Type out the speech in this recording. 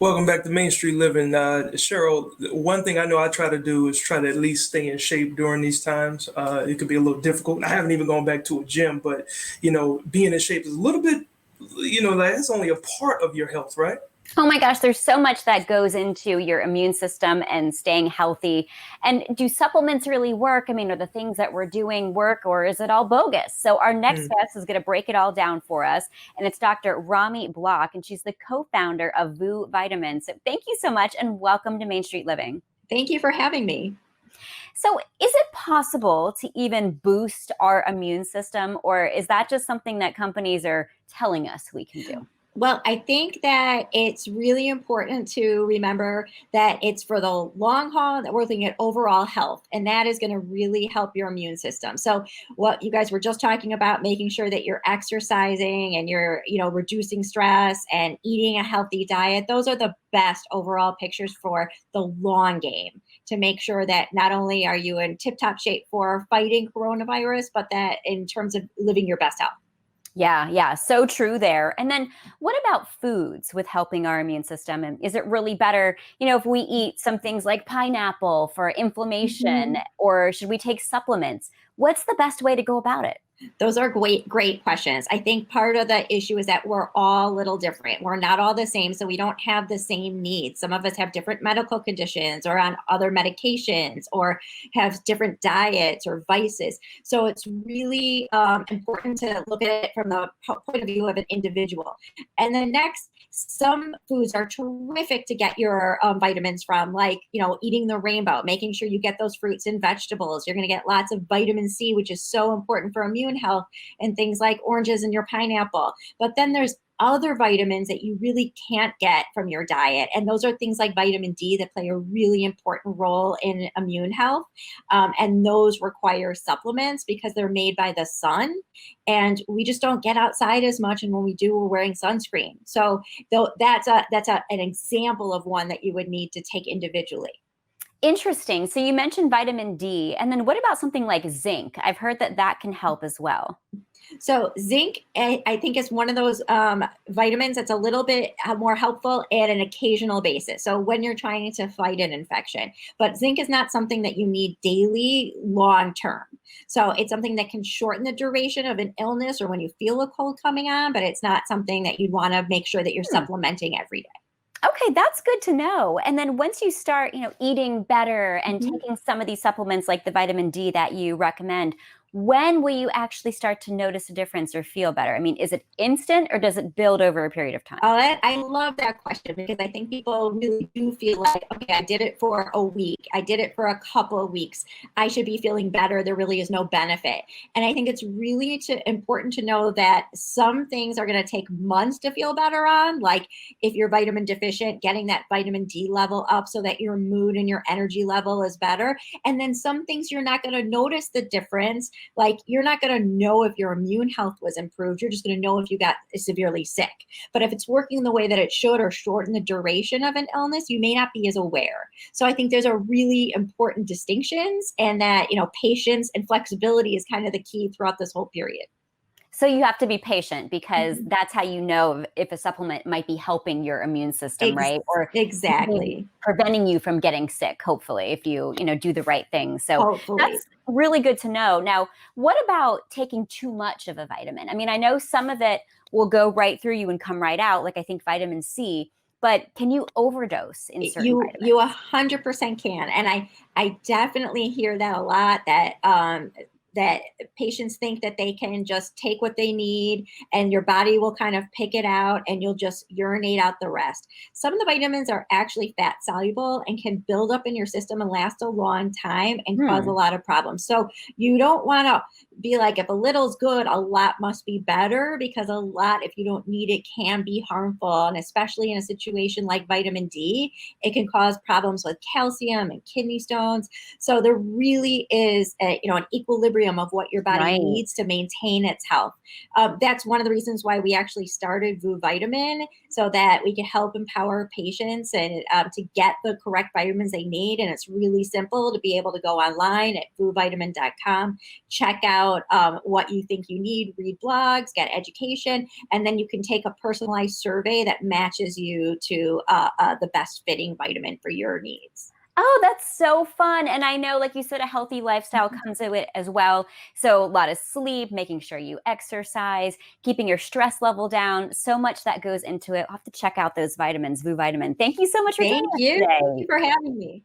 Welcome back to Main Street Living. Cheryl, one thing I know I try to do is try to at least stay in shape during these times. It could be a little difficult. I haven't even gone back to a gym, but being in shape is a little bit, like it's only a part of your health, right? Oh my gosh, there's so much that goes into your immune system and staying healthy. And do supplements really work? I mean, are the things that we're doing work, or is it all bogus? So our next guest is going to break it all down for us. And it's Dr. Romy Block, and she's the co-founder of Vous Vitamins. So thank you so much and welcome to Main Street Living. Thank you for having me. So is it possible to even boost our immune system, or is that just something that companies are telling us we can do? Well, I think that it's really important to remember that it's for the long haul, that we're looking at overall health, and that is going to really help your immune system. So what you guys were just talking about, making sure that you're exercising and you're, reducing stress and eating a healthy diet, those are the best overall pictures for the long game, to make sure that not only are you in tip-top shape for fighting coronavirus, but that in terms of living your best health. Yeah, so true there. And then what about foods with helping our immune system? And is it really better, if we eat some things like pineapple for inflammation, or should we take supplements? What's the best way to go about it? Those are great questions. I think part of the issue is that we're all a little different. We're not all the same, so we don't have the same needs. Some of us have different medical conditions or on other medications or have different diets or vices. So it's really important to look at it from the point of view of an individual. And then next, some foods are terrific to get your vitamins from, like, eating the rainbow, making sure you get those fruits and vegetables. You're going to get lots of vitamin C, which is so important for immune health, and things like oranges and your pineapple. But then there's other vitamins that you really can't get from your diet. And those are things like vitamin D that play a really important role in immune health. And those require supplements because they're made by the sun. And we just don't get outside as much. And when we do, we're wearing sunscreen. So that's an example of one that you would need to take individually. Interesting. So you mentioned vitamin D, and then what about something like zinc? I've heard that can help as well. So zinc, I think, is one of those vitamins that's a little bit more helpful at an occasional basis. So when you're trying to fight an infection, but zinc is not something that you need daily, long term. So it's something that can shorten the duration of an illness or when you feel a cold coming on, but it's not something that you'd want to make sure that you're supplementing every day. Okay, that's good to know. And then once you start, eating better and taking some of these supplements like the vitamin D that you recommend, when will you actually start to notice a difference or feel better? I mean, is it instant or does it build over a period of time? Oh, I love that question, because I think people really do feel like, okay, I did it for a week. I did it for a couple of weeks. I should be feeling better. There really is no benefit. And I think it's really important to know that some things are going to take months to feel better on. Like if you're vitamin deficient, getting that vitamin D level up so that your mood and your energy level is better. And then some things you're not going to notice the difference. Like you're not going to know if your immune health was improved. You're just going to know if you got severely sick. But if it's working the way that it should or shorten the duration of an illness, you may not be as aware. So I think there's a really important distinctions, and that, patience and flexibility is kind of the key throughout this whole period. So you have to be patient, because that's how you know if a supplement might be helping your immune system, right? Or exactly preventing you from getting sick, hopefully, if you, do the right thing. So hopefully. That's really good to know. Now, what about taking too much of a vitamin? I mean, I know some of it will go right through you and come right out, like I think vitamin C, but can you overdose in certain vitamins? You 100% can. And I definitely hear that a lot, that patients think that they can just take what they need and your body will kind of pick it out and you'll just urinate out the rest. Some of the vitamins are actually fat soluble and can build up in your system and last a long time and cause a lot of problems. So you don't want to be like, if a little's good, a lot must be better, because a lot, if you don't need it, can be harmful. And especially in a situation like vitamin D, it can cause problems with calcium and kidney stones. So there really is an equilibrium of what your body needs to maintain its health. That's one of the reasons why we actually started Vous Vitamin, so that we can help empower patients and to get the correct vitamins they need. And it's really simple to be able to go online at vousvitamin.com, check out out what you think you need, read blogs, get education, and then you can take a personalized survey that matches you to the best fitting vitamin for your needs. Oh, that's so fun. And I know, like you said, a healthy lifestyle comes to it as well. So a lot of sleep, making sure you exercise, keeping your stress level down, so much that goes into it. I'll have to check out those vitamins, Vous vitamin. Thank you so much for joining Thank us you. Thank today. you for having me.